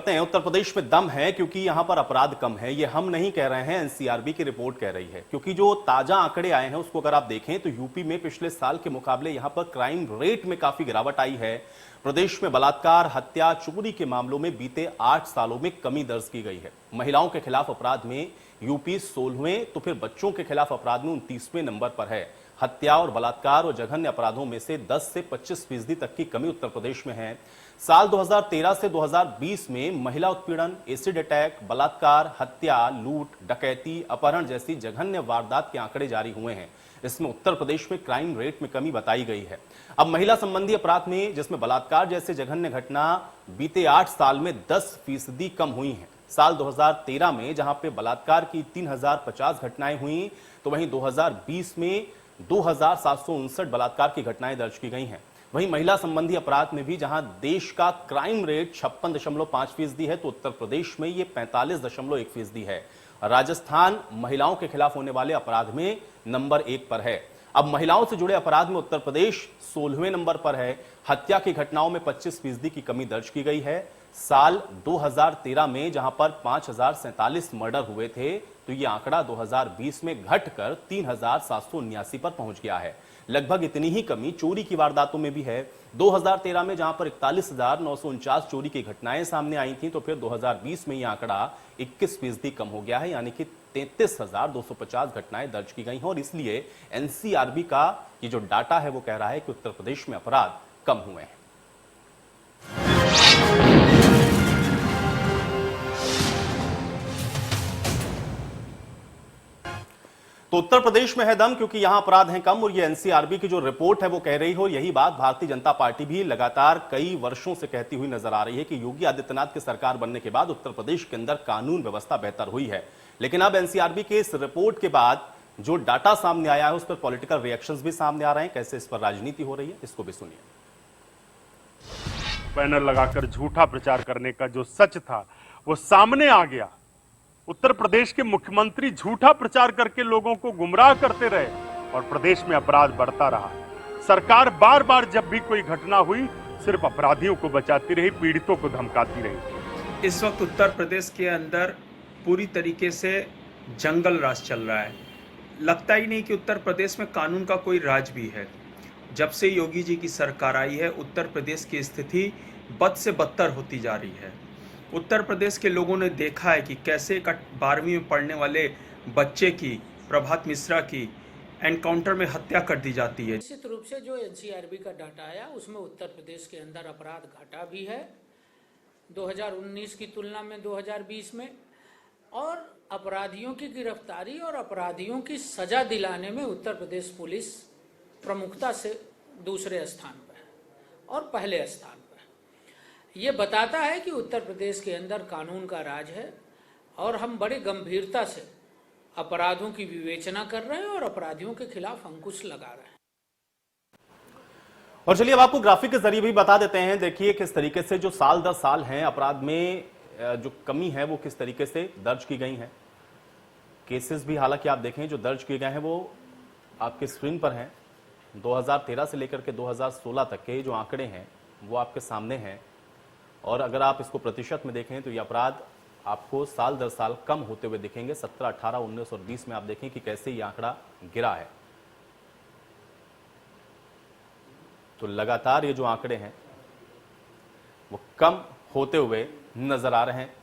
करते हैं। उत्तर प्रदेश में दम है क्योंकि यहां पर अपराध कम है, ये हम नहीं कह रहे हैं, एनसीआरबी की रिपोर्ट कह रही है। क्योंकि जो ताजा आंकड़े आए हैं उसको अगर आप देखें तो यूपी में पिछले साल के मुकाबले यहां पर क्राइम रेट में काफी गिरावट आई है। प्रदेश में बलात्कार, हत्या, चोरी के मामलों में बीते 8 सालों में कमी दर्ज की गई है। महिलाओं के खिलाफ अपराध में यूपी 16वें तो फिर बच्चों के खिलाफ अपराध में 29वें नंबर पर है। हत्या और बलात्कार और जघन्य अपराधों में से 10 से 25% तक की कमी उत्तर प्रदेश में है। साल 2013 से 2020 में महिला उत्पीड़न, एसिड अटैक, बलात्कार, हत्या, लूट, डकैती, अपहरण जैसी जघन्य वारदात के आंकड़े जारी हुए हैं। इसमें उत्तर प्रदेश में क्राइम रेट में कमी बताई गई है। अब महिला संबंधी अपराध में, जिसमें बलात्कार जैसे जघन्य घटना बीते 8 साल में 10% कम हुई हैं। साल 2013 में जहां पे बलात्कार की 3050 घटनाएं हुई, तो वहीं 2020 में 2759 बलात्कार की घटनाएं दर्ज की गई हैं। वहीं महिला संबंधी अपराध में भी जहां देश का क्राइम रेट 56.5% है, तो उत्तर प्रदेश में ये 45.1% है। राजस्थान महिलाओं के खिलाफ होने वाले अपराध में नंबर 1 पर है। अब महिलाओं से जुड़े अपराध में उत्तर प्रदेश 16वें नंबर पर है। हत्या की घटनाओं में 25% की कमी दर्ज की गई है। साल 2013 में जहां पर 5047 मर्डर हुए थे, तो ये आंकड़ा 2020 में घटकर 3779 पर पहुंच गया है। लगभग इतनी ही कमी चोरी की वारदातों में भी है। 2013 में जहां पर 41,949 चोरी की घटनाएं सामने आई थी, तो फिर 2020 में यह आंकड़ा 21% कम हो गया है, यानी कि 33,250 घटनाएं दर्ज की गई हैं। और इसलिए एनसीआरबी का ये जो डाटा है वो कह रहा है कि उत्तर प्रदेश में अपराध कम हुए हैं। तो उत्तर प्रदेश में है दम क्योंकि यहां अपराध हैं कम, और ये एनसीआरबी की जो रिपोर्ट है वो कह रही हो। यही बात भारतीय जनता पार्टी भी लगातार कई वर्षों से कहती हुई नजर आ रही है कि योगी आदित्यनाथ की सरकार बनने के बाद उत्तर प्रदेश के अंदर कानून व्यवस्था बेहतर हुई है। लेकिन अब एनसीआरबी के इस रिपोर्ट के बाद जो डाटा सामने आया है उस पर पॉलिटिकल रिएक्शंस भी सामने आ रहे हैं। कैसे इस पर राजनीति हो रही है, इसको भी सुनिए। बैनर लगाकर झूठा प्रचार करने का जो सच था वो सामने आ गया। उत्तर प्रदेश के मुख्यमंत्री झूठा प्रचार करके लोगों को गुमराह करते रहे और प्रदेश में अपराध बढ़ता रहा। सरकार बार बार जब भी कोई घटना हुई सिर्फ अपराधियों को बचाती रही, पीड़ितों को धमकाती रही। इस वक्त उत्तर प्रदेश के अंदर पूरी तरीके से जंगल राज चल रहा है। लगता ही नहीं कि उत्तर प्रदेश में कानून का कोई राज भी है। जब से योगी जी की सरकार आई है, उत्तर प्रदेश की स्थिति बद से बदतर होती जा रही है। उत्तर प्रदेश के लोगों ने देखा है कि कैसे एक 12वीं में पढ़ने वाले बच्चे की, प्रभात मिश्रा की, एनकाउंटर में हत्या कर दी जाती है। निश्चित रूप से जो एनसीआरबी का डाटा आया उसमें उत्तर प्रदेश के अंदर अपराध घटा भी है 2019 की तुलना में 2020 में, और अपराधियों की गिरफ्तारी और अपराधियों की सजा दिलाने में उत्तर प्रदेश पुलिस प्रमुखता से दूसरे स्थान पर है और पहले स्थान पर। ये बताता है कि उत्तर प्रदेश के अंदर कानून का राज है और हम बड़े गंभीरता से अपराधों की विवेचना कर रहे हैं और अपराधियों के खिलाफ अंकुश लगा रहे हैं। और चलिए अब आपको ग्राफिक के जरिए भी बता देते हैं। देखिए किस तरीके से जो साल दर साल हैं अपराध में जो कमी है वो किस तरीके से दर्ज की गई है। केसेस भी हालांकि आप देखें जो दर्ज किए गए हैं वो आपके स्क्रीन पर हैं। 2013 से लेकर के 2016 तक के जो आंकड़े हैं वो आपके सामने हैं। और अगर आप इसको प्रतिशत में देखें तो ये अपराध आपको साल दर साल कम होते हुए दिखेंगे। 17, 18, 19 और 20 में आप देखें कि कैसे ये आंकड़ा गिरा है। तो लगातार ये जो आंकड़े हैं वो कम होते हुए नजर आ रहे हैं।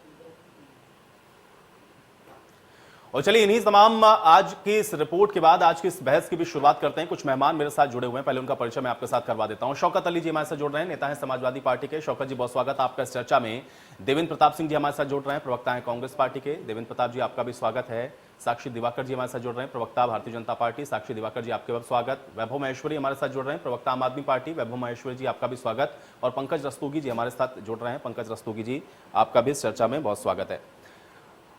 और चलिए इन्हीं तमाम आज की इस रिपोर्ट के बाद आज की इस बहस की भी शुरुआत करते हैं। कुछ मेहमान मेरे साथ जुड़े हुए हैं, पहले उनका परिचय मैं आपके साथ करवा देता हूं। शौकत अली जी हमारे साथ जुड़ रहे हैं, नेता हैं समाजवादी पार्टी के। शौकत जी बहुत स्वागत आपका इस चर्चा में। देवेंद्र प्रताप सिंह जी हमारे साथ जुड़ रहे हैं, प्रवक्ता हैं कांग्रेस पार्टी के। देवेंद्र प्रताप जी आपका भी स्वागत है। साक्षी दिवाकर जी हमारे साथ जुड़ रहे हैं, प्रवक्ता भारतीय जनता पार्टी। साक्षी दिवाकर जी आपके भी स्वागत। वैभव महेश्वरी हमारे साथ जुड़ रहे हैं, प्रवक्ता आम आदमी पार्टी। वैभव महेश्वरी जी आपका भी स्वागत। और पंकज रस्तोगी जी हमारे साथ जुड़ रहे हैं। पंकज रस्तोगी जी आपका भी इस चर्चा में बहुत स्वागत है।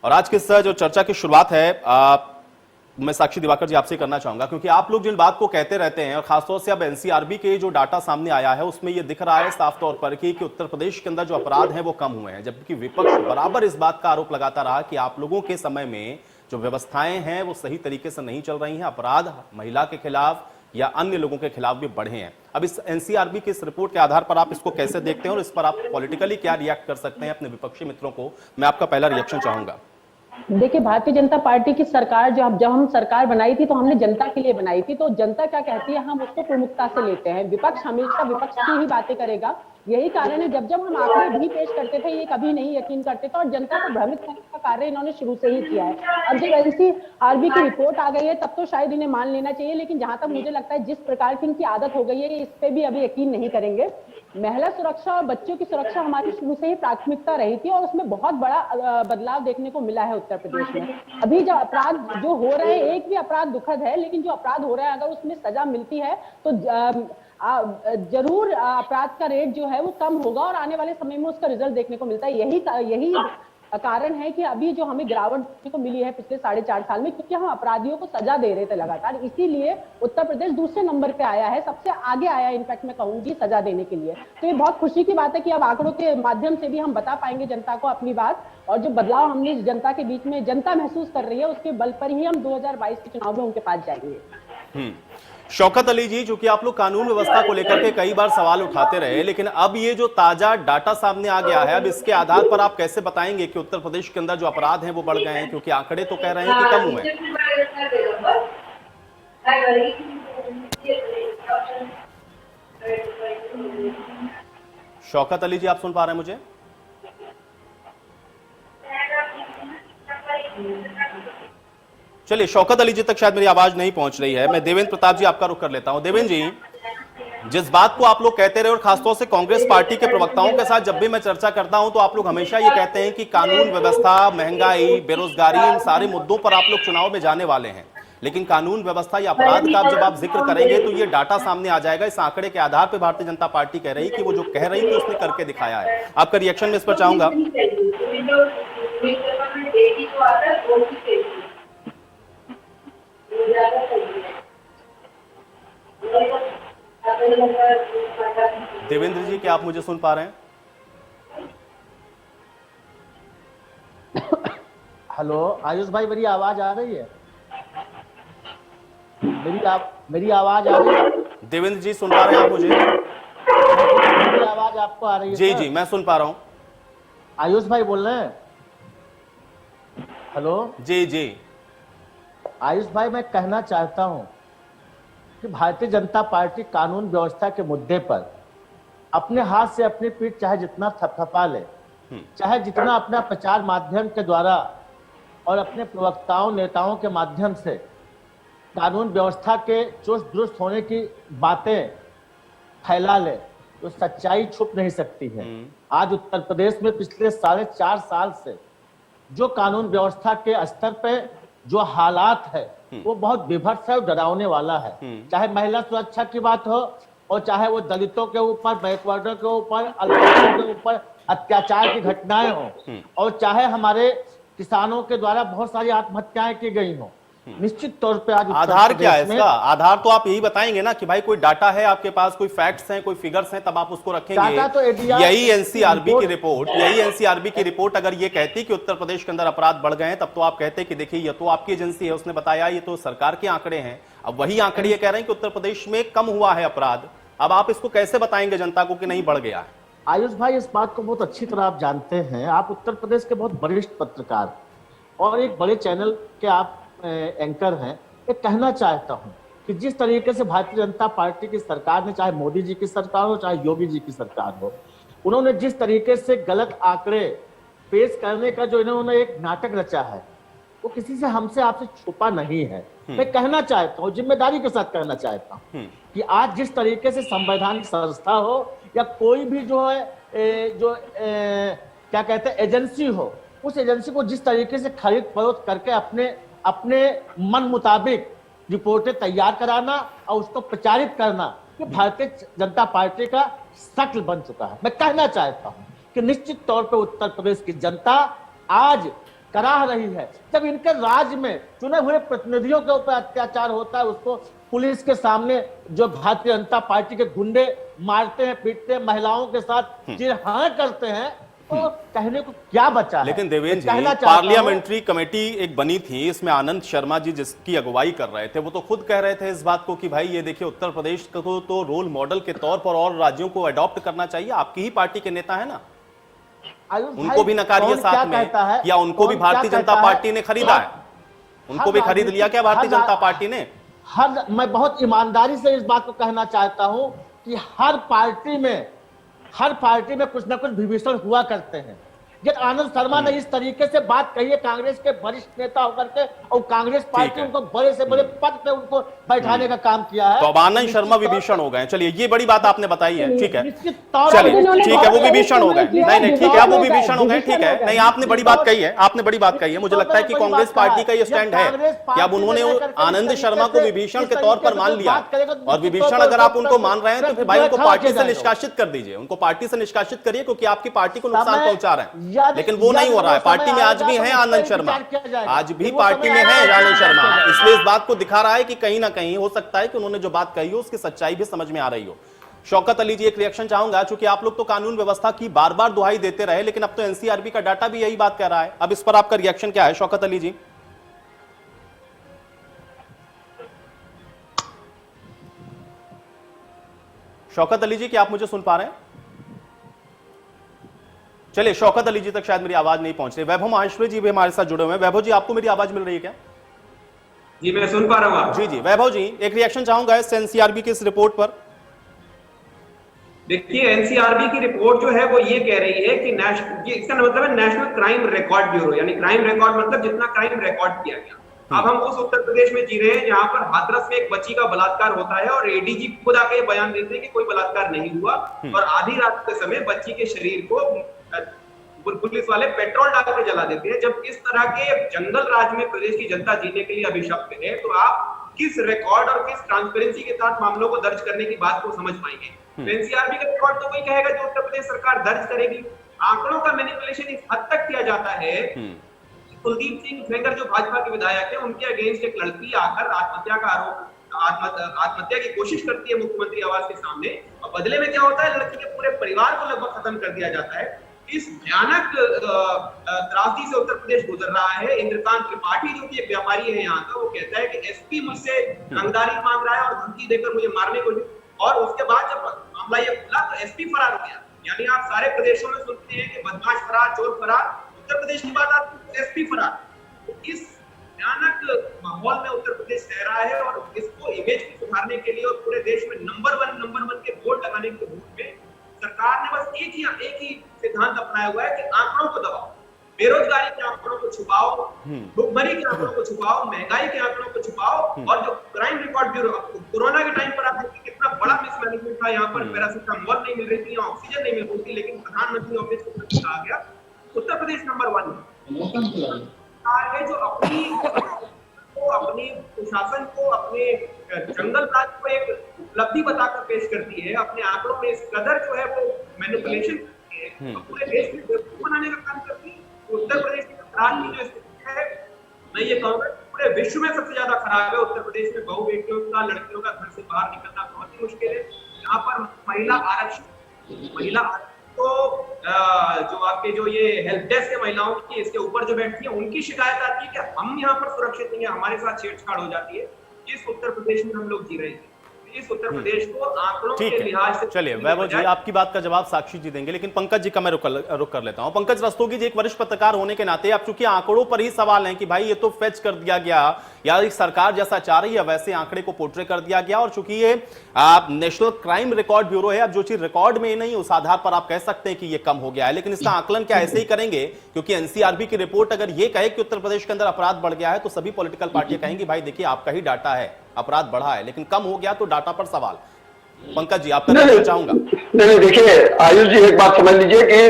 और आज की जो चर्चा की शुरुआत है मैं साक्षी दिवाकर जी आपसे करना चाहूंगा, क्योंकि आप लोग जिन बात को कहते रहते हैं और खासतौर से अब एनसीआरबी के जो डाटा सामने आया है उसमें यह दिख रहा है साफ तौर पर कि उत्तर प्रदेश के अंदर जो अपराध हैं वो कम हुए हैं, जबकि विपक्ष बराबर इस बात का आरोप लगाता रहा कि आप लोगों के समय में जो व्यवस्थाएं हैं वो सही तरीके से नहीं चल रही हैं। अपराध महिला के खिलाफ, या अन्य लोगों के खिलाफ भी बढ़े हैं। अब इस एनसीआरबी की इस रिपोर्ट के आधार पर आप इसको कैसे देखते हैं और इस पर आप पॉलिटिकली क्या रिएक्ट कर सकते हैं अपने विपक्षी मित्रों को, मैं आपका पहला रिएक्शन चाहूंगा। देखिए, भारतीय जनता पार्टी की सरकार जब हम सरकार बनाई थी तो हमने जनता के लिए बनाई थी, तो जनता क्या कहती है हम उसको प्रमुखता से लेते हैं। विपक्ष हमेशा विपक्ष की ही बातें करेगा। यही कारण है जब हम आंकड़े भी पेश करते थे ये कभी नहीं यकीन करते थे और जनता को भ्रमित करने का कार्य इन्होंने शुरू से ही किया है। अब जब एनसीआरबी की रिपोर्ट आ गई है तब तो शायद इन्हें मान लेना चाहिए, लेकिन जहां तक मुझे लगता है जिस प्रकार की इनकी आदत हो गई है इस पे भी अभी यकीन नहीं करेंगे। महिला सुरक्षा और बच्चों की सुरक्षा हमारी शुरू से ही प्राथमिकता रही थी और उसमें बहुत बड़ा बदलाव देखने को मिला है उत्तर प्रदेश में। अभी जो अपराध जो हो रहे हैं, एक भी अपराध दुखद है, लेकिन जो अपराध हो रहा है अगर उसमें सजा मिलती है तो जरूर अपराध का रेट जो है वो कम होगा और आने वाले समय में उसका रिजल्ट देखने को मिलता है। यही कारण है कि अभी जो हमें गिरावट देखने को मिली है पिछले 4.5 साल में, क्योंकि हम अपराधियों को सजा दे रहे थे लगातार, इसीलिए उत्तर प्रदेश दूसरे नंबर पे आया है, सबसे आगे आया है इनफैक्ट मैं कहूंगी सजा देने के लिए। तो ये बहुत खुशी की बात है कि अब आंकड़ों के माध्यम से भी हम बता पाएंगे जनता को अपनी बात, और जो बदलाव हमने जनता के बीच में जनता महसूस कर रही है उसके बल पर ही हम 2022 के चुनाव में उनके पास जाएंगे। शौकत अली जी, जो कि आप लोग कानून व्यवस्था को लेकर के कई बार सवाल उठाते रहे, लेकिन अब ये जो ताजा डाटा सामने आ गया है, अब इसके आधार पर आप कैसे बताएंगे कि उत्तर प्रदेश के अंदर जो अपराध हैं वो बढ़ गए हैं, क्योंकि आंकड़े तो कह रहे हैं कि कम हुए हैं। शौकत अली जी, आप सुन पा रहे हैं मुझे? चलिए, शौकत अली जी तक शायद मेरी आवाज नहीं पहुंच रही है। मैं देवेंद्र प्रताप जी आपका रुख कर लेता हूं। देवेंद्र जी, जिस बात को आप लोग कहते रहे और खासतौर से कांग्रेस पार्टी के प्रवक्ताओं के साथ जब भी मैं चर्चा करता हूं तो आप लोग हमेशा ये कहते हैं कि कानून व्यवस्था, महंगाई, बेरोजगारी, इन सारे मुद्दों पर आप लोग चुनाव में जाने वाले हैं, लेकिन कानून व्यवस्था या अपराध का जब आप जिक्र करेंगे तो ये डाटा सामने आ जाएगा। इस आंकड़े के आधार पर भारतीय जनता पार्टी कह रही कि वो जो कह रही थी उसने करके दिखाया है। आपका रिएक्शन में इस पर चाहूंगा। देवेंद्र जी, क्या आप मुझे सुन पा रहे हैं? हेलो आयुष भाई, मेरी आवाज आ रही है? मेरी आवाज आ रही है? देवेंद्र जी, सुन पा रहे हैं आप मुझे? मेरी आवाज आपको आ रही है? जी जी, मैं सुन पा रहा हूं। आयुष भाई बोल रहे हैं? हेलो जी जी। आयुष भाई, मैं कहना चाहता हूं कि भारतीय जनता पार्टी कानून व्यवस्था के मुद्दे पर अपने हाथ से अपनी पीठ चाहे जितना थपथपा ले, चाहे जितना अपना प्रचार माध्यम के द्वारा और अपने प्रवक्ताओं नेताओं के माध्यम से कानून व्यवस्था के चुस्त दुरुस्त होने की बातें फैला ले, तो सच्चाई छुप नहीं सकती है। आज उत्तर प्रदेश में पिछले 4.5 साल से जो कानून व्यवस्था के स्तर पे जो हालात है वो बहुत विभत्स है और डरावने वाला है। चाहे महिला सुरक्षा की बात हो और चाहे वो दलितों के ऊपर, बैकवर्डर के ऊपर, अल्पसंख्यकों के ऊपर अत्याचार की घटनाएं हो, और चाहे हमारे किसानों के द्वारा बहुत सारी आत्महत्याएं की गई हो। निश्चित तौर पे आज आधार क्या है इसका? आधार तो आप यही बताएंगे ना कि भाई कोई डाटा है आपके पास, कोई फैक्ट्स हैं, कोई फिगर्स हैं, तब आप उसको रखेंगे। तो यही एनसीआरबी की रिपोर्ट अगर ये कहती कि उत्तर प्रदेश के अंदर अपराध बढ़ गए हैं, तब तो आप कहते कि देखिए ये तो आपकी एजेंसी है, उसने बताया, ये तो सरकार के आंकड़े हैं। अब वही आंकड़े ये कह रहे हैं कि उत्तर प्रदेश में कम हुआ है अपराध। अब आप इसको कैसे बताएंगे जनता को कि नहीं बढ़ गया है? आयुष भाई, इस बात को बहुत अच्छी तरह आप जानते हैं। आप उत्तर प्रदेश के बहुत वरिष्ठ पत्रकार और एक बड़े चैनल के आप एंकर हैं। मैं कहना चाहता हूं कि जिस तरीके से भारतीय जनता पार्टी की सरकार ने, चाहे मोदी जी की सरकार हो चाहे योगी जी की सरकार हो, उन्होंने जिस तरीके से गलत आंकड़े पेश करने का जो इन्होंने एक नाटक रचा है, वो किसी से, हमसे, आपसे छुपा नहीं है। मैं कहना चाहता हूँ, जिम्मेदारी के साथ कहना चाहता हूँ कि आज जिस तरीके से संवैधानिक संस्था हो या कोई भी जो है क्या कहते हैं एजेंसी हो, उस एजेंसी को जिस तरीके से खरीद फरोख्त करके अपने मन मुताबिक रिपोर्टें तैयार कराना और उसको प्रचारित करना, ये भारतीय जनता पार्टी का शक्ल बन चुका है। मैं कहना चाहता हूं कि निश्चित तौर पर उत्तर प्रदेश की जनता आज कराह रही है। जब इनके राज्य में चुने हुए प्रतिनिधियों के ऊपर अत्याचार होता है, उसको पुलिस के सामने जो भारतीय जनता पार्टी के गुंडे मारते हैं, पीटते हैं, महिलाओं के साथ चिरहार करते हैं, तो कहने को क्या बचा है? लेकिन देवेंद्र जी, कहना चाहता हूं- पार्लियामेंट्री कमेटी एक बनी थी, इसमें आनंद शर्मा जी जिसकी अगुवाई कर रहे थे, वो तो खुद कह रहे थे इस बात को कि भाई ये देखिए उत्तर प्रदेश को तो रोल मॉडल के तौर पर और राज्यों को अडॉप्ट करना चाहिए। आपकी ही पार्टी के नेता है ना, आयुष भाई, उनको भी नकारिए कौन क्या साथ में, कहता है? या उनको भी कौन क्या भारतीय जनता कहता है? पार्टी ने खरीदा है? उनको भी खरीद लिया क्या भारतीय जनता पार्टी ने? मैं बहुत ईमानदारी से इस बात को कहना चाहता हूं कि हर पार्टी में कुछ ना कुछ विभीषण हुआ करते हैं। ये आनंद शर्मा ने इस तरीके से बात कही है कांग्रेस के वरिष्ठ नेता होकर के, और कांग्रेस पार्टी उनको बड़े से बड़े पद पे उनको बैठाने का काम किया है। तो अब आनंद शर्मा विभीषण हो गए। चलिए, ये बड़ी बात आपने बताई है, ठीक है, चलिए ठीक है, वो विभीषण हो गए। नहीं, ठीक है, वो विभीषण हो गए, ठीक है। नहीं, आपने बड़ी बात कही है, आपने बड़ी बात कही है। मुझे लगता है कि कांग्रेस पार्टी का ये स्टैंड है कि अब उन्होंने आनंद शर्मा को विभीषण के तौर पर मान लिया, और विभीषण अगर आप उनको मान रहे हैं तो फिर भाई उनको पार्टी से निष्कासित कर दीजिए, उनको पार्टी से निष्कासित करिए, क्योंकि आपकी पार्टी को नुकसान पहुंचा रहे हैं। लेकिन वो नहीं हो रहा है। पार्टी में आज भी है आनंद शर्मा, आज भी पार्टी में है आनंद शर्मा, इसलिए इस बात को दिखा रहा है कि कहीं ना कहीं हो सकता है कि उन्होंने जो बात कही हो उसकी सच्चाई भी समझ में आ रही हो। शौकत अली जी, एक रिएक्शन चाहूंगा, चूंकि आप लोग तो कानून व्यवस्था की बार बार दुहाई देते रहे, लेकिन अब तो एनसीआरबी का डाटा भी यही बात कह रहा है। अब इस पर आपका रिएक्शन क्या है शौकत अली जी? शौकत अली जी, क्या आप मुझे सुन पा रहे हैं? चलिए, शौकत अली जी तक शायद मेरी आवाज नहीं पहुंच रही। वैभव माहेश्वरी जी भी हमारे साथ जुड़े हुए हैं। वैभव जी, आपको मेरी आवाज मिल रही है क्या? जी, मैं सुन पा रहा हूं। जी जी, वैभव जी, एक रिएक्शन चाहूंगा इस एनसीआरबी की इस रिपोर्ट पर। देखिए, एनसीआरबी की रिपोर्ट जो है वो ये कह रही है कि इसका मतलब है नेशनल क्राइम रिकॉर्ड ब्यूरो, यानी क्राइम रिकॉर्ड मतलब जितना क्राइम रिकॉर्ड किया गया। अब हम उस उत्तर प्रदेश में जी रहे हैं जहां पर हाथरस में एक बच्ची का बलात्कार होता है और एडीजी खुद आके बयान देते हैं कि कोई बलात्कार नहीं हुआ, और आधी रात के समय बच्ची के शरीर को पुलिस वाले पेट्रोल डाल के जला देते हैं। जब इस तरह के जंगल राज में प्रदेश की जनता जीने के लिए अभिशप्त है, तो आप किस रिकॉर्ड और किस ट्रांसपेरेंसी के साथ मामलों को दर्ज करने की बात को समझ पाएंगे? एनसीआरबी का रिकॉर्ड तो वही कहेगा जो उत्तर प्रदेश सरकार दर्ज करेगी। आंकड़ों का मैनिपुलेशन इस हद तक किया जाता है। कुलदीप सिंह सेंगर जो भाजपा के विधायक है, उनके अगेंस्ट एक लड़की आकर आत्महत्या का आरोप, आत्महत्या की कोशिश करती है मुख्यमंत्री आवास के सामने, और बदले में क्या होता है, लड़की के पूरे परिवार को लगभग खत्म कर दिया जाता है। इस भयानक त्रासदी से उत्तर प्रदेश गुजर रहा है। इंद्रकांत त्रिपाठी जो कि एक व्यापारी है यहाँ का, वो कहता है कि एसपी मुझसे रंगदारी मांग रहा है और धमकी देकर मुझे मारने को, और उसके बाद जब मामला ये खुला तो एसपी फरार हो गया। यानी आप सारे प्रदेशों में सुनते हैं कि बदमाश फरार, चोर फरार, उत्तर प्रदेश की बात आती है एसपी फरार। तो इस भयानक माहौल में उत्तर प्रदेश रह रहा है, और इसको इमेज को सुधारने के लिए और पूरे देश में नंबर वन के बोर्ड लगाने के रूप में सरकार ने बस एक ही सिद्धांत अपनाया हुआ है कि आंकड़ों को दबाओ, बेरोजगारी के आंकड़ों को छुपाओ, भुखमरी के आंकड़ों को छुपाओ, महंगाई के आंकड़ों को छुपाओ, और जो क्राइम रिकॉर्ड ब्यूरो, कोरोना के टाइम पर आप देखिए कितना बड़ा मिसमैनेजमेंट था। यहाँ पर पैरासिटामोल नहीं मिल रही थी, ऑक्सीजन नहीं मिल रही थी, लेकिन प्रधानमंत्री ऑफिस को कहा गया उत्तर प्रदेश नंबर 1 है, जो अपनी प्रशासन को, अपने जंगल राज को एक उपलब्धि बताकर पेश करती है। अपने आंकड़ों में इस कदर जो है वो मैनिपुलेशन करती है, तो पूरे देश में बेवकूफ बनाने का काम करती है। उत्तर प्रदेश की अपराध की जो स्थिति है, मैं ये कहूंगा पूरे विश्व में सबसे ज्यादा खराब है। उत्तर प्रदेश में बहु बेटियों का, लड़कियों का घर से बाहर निकलना बहुत ही मुश्किल है। यहाँ पर महिला आरक्षण तो जो आपके जो ये हेल्प डेस्क है महिलाओं की, इसके ऊपर जो बैठती है, उनकी शिकायत आती है कि हम यहाँ पर सुरक्षित नहीं है, हमारे साथ छेड़छाड़ हो जाती है। इस उत्तर प्रदेश में हम लोग जी रहे हैं। इस उत्तर प्रदेश को आंकड़ों के लिहाज से, चलिए वैभव जी, आपकी बात का जवाब साक्षी जी देंगे, लेकिन पंकज जी का मैं रुक कर लेता हूं। पंकज रस्तोगी जी, एक वरिष्ठ पत्रकार होने के नाते आप चूंकि आंकड़ों पर ही सवाल है कि भाई ये तो फेच कर दिया गया, या एक सरकार जैसा चाह रही है वैसे आंकड़े को पोर्ट्रे कर दिया गया, और चूंकि ये नेशनल क्राइम रिकॉर्ड ब्यूरो है, अब जो चीज रिकॉर्ड में नहीं उस आधार पर आप कह सकते हैं कि ये कम हो गया है। लेकिन इसका आकलन क्या ऐसे ही करेंगे? क्योंकि एनसीआरबी की रिपोर्ट अगर ये कहे कि उत्तर प्रदेश के अंदर अपराध बढ़ गया है, तो सभी पॉलिटिकल पार्टियां कहेंगी भाई देखिए आपका ही डाटा है, अपराध बढ़ा है, लेकिन कम हो गया तो डाटा पर सवाल। पंकज जी, आपका रिएक्शन चाहूंगा। नहीं, देखिए आयुष जी, एक बात समझ लीजिए कि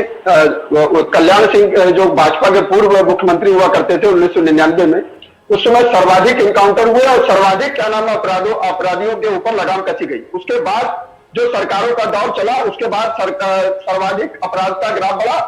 कल्याण सिंह जो भाजपा के पूर्व मुख्यमंत्री हुआ करते थे 1999 में, उस समय सर्वाधिक इनकाउंटर हुए और सर्वाधिक क्या नाम अपराधियों के ऊपर लगाम कसी गई। उसके बाद जो सरकारों का दौर चला, उसके बाद सर्वाधिक अपराध का ग्राफ बढ़ा,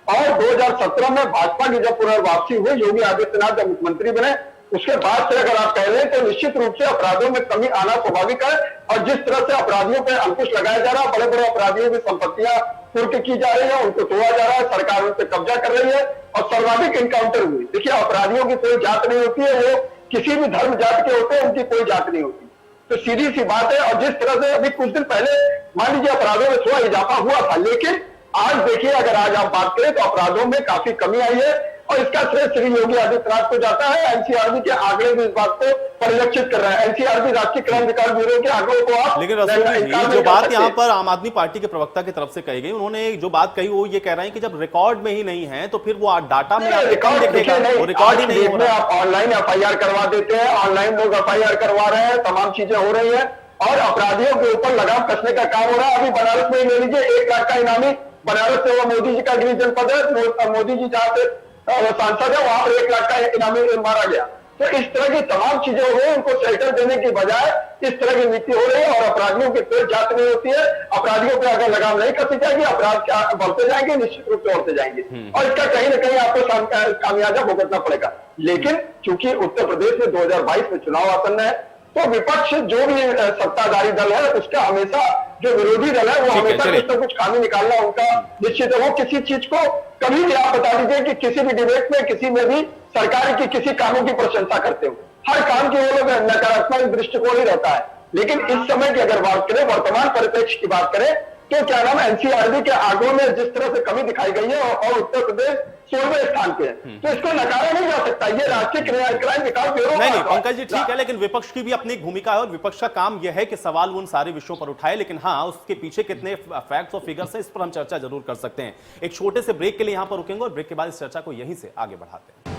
और 2017 में भाजपा की जब पुनर्वापसी हुई, योगी आदित्यनाथ जब मुख्यमंत्री बने, उसके बाद से अगर आप कह रहे हैं तो निश्चित रूप से अपराधों में कमी आना स्वाभाविक है। और जिस तरह से अपराधियों पर अंकुश लगाया जा रहा है, बड़े बड़े अपराधियों की संपत्तियां कुर्क की जा रही है, उनको तोड़ा जा रहा है, सरकार उन पर कब्जा कर रही है और सर्वाधिक इनकाउंटर हुए। देखिए, अपराधियों की कोई जात नहीं होती है, वो किसी भी धर्म जात के होते हैं, उनकी कोई जात नहीं होती। तो सीधी सी बात है। और जिस तरह से अभी कुछ दिन पहले मान लीजिए अपराधों में थोड़ा इजाफा हुआ था, लेकिन आज देखिए, अगर आज आप बात करें तो अपराधों में काफी कमी आई है और इसका श्रेय श्री योगी आदित्यनाथ को जाता है। एनसीआरबी के आंकड़े भी इस बात को परिलक्षित कर रहे हैं। एनसीआरबी, राष्ट्रीय क्राइम रिकॉर्ड ब्यूरो के आंकड़ों को आप लेकिन रसूल जी, जो बात यहाँ पर आम आदमी पार्टी के प्रवक्ता की तरफ से कही गई, उन्होंने जो बात कही वो ये कह रहे हैं कि जब रिकॉर्ड में ही नहीं है तो फिर वो डाटा में रिकॉर्ड दिखेगा, वो रिकॉर्ड ही नहीं हो रहा। आप ऑनलाइन एफआईआर करवा देते हैं, ऑनलाइन लोग एफआईआर करवा रहे हैं, तमाम चीजें हो रही है और अपराधियों के ऊपर लगाम कसने का काम हो रहा है। अभी बनारस में ले लीजिए, 1 लाख का इनामी, बनारस से वो मोदी जी का गृह जनपद है, मोदी जी जहां से सांसद है वहां पर 1 लाख का इनामी मारा गया। तो इस तरह की तमाम चीजें हो रही, उनको शेल्टर देने की बजाय इस तरह की नीति हो रही है और अपराधियों की कोई जांच नहीं होती है। अपराधियों पर अगर लगाम नहीं कसी जाएगी, अपराध क्या बढ़ते जाएंगे, निश्चित रूप से बढ़ते जाएंगे और इसका कहीं ना कहीं आपको खामियाजा भुगतना पड़ेगा। लेकिन चूंकि उत्तर प्रदेश में 2022 में चुनाव आसन्न है, तो विपक्ष जो भी सत्ताधारी दल है उसका हमेशा, जो विरोधी दल है वो हमेशा कुछ न कुछ खामी निकालना उनका निश्चित है। वो किसी चीज को कभी भी आप बता दीजिए कि किसी भी डिबेट में, किसी में भी सरकार की किसी कामों की प्रशंसा करते हो, हर काम की वो लोग नकारात्मक दृष्टिकोण ही रहता है। लेकिन इस समय की अगर बात करें, वर्तमान परिप्रेक्ष्य की बात करें, तो क्या नाम एनसीआरबी के आंकड़ों में जिस तरह से कमी दिखाई गई है और उत्तर प्रदेश 16वें स्थान पे है, तो इसको नकारा नहीं जा सकता। ये राष्ट्रीय क्राइम रिकॉर्ड ब्यूरो नहीं, पंकज जी ठीक है, लेकिन विपक्ष की भी अपनी एक भूमिका है और विपक्ष का काम यह है कि सवाल उन सारे विषयों पर उठाए, लेकिन हाँ, उसके पीछे कितने फैक्ट्स और फिगर्स हैं इस पर हम चर्चा जरूर कर सकते हैं। एक छोटे से ब्रेक के लिए यहां पर रुकेंगे और ब्रेक के बाद इस चर्चा को यहीं से आगे बढ़ाते हैं।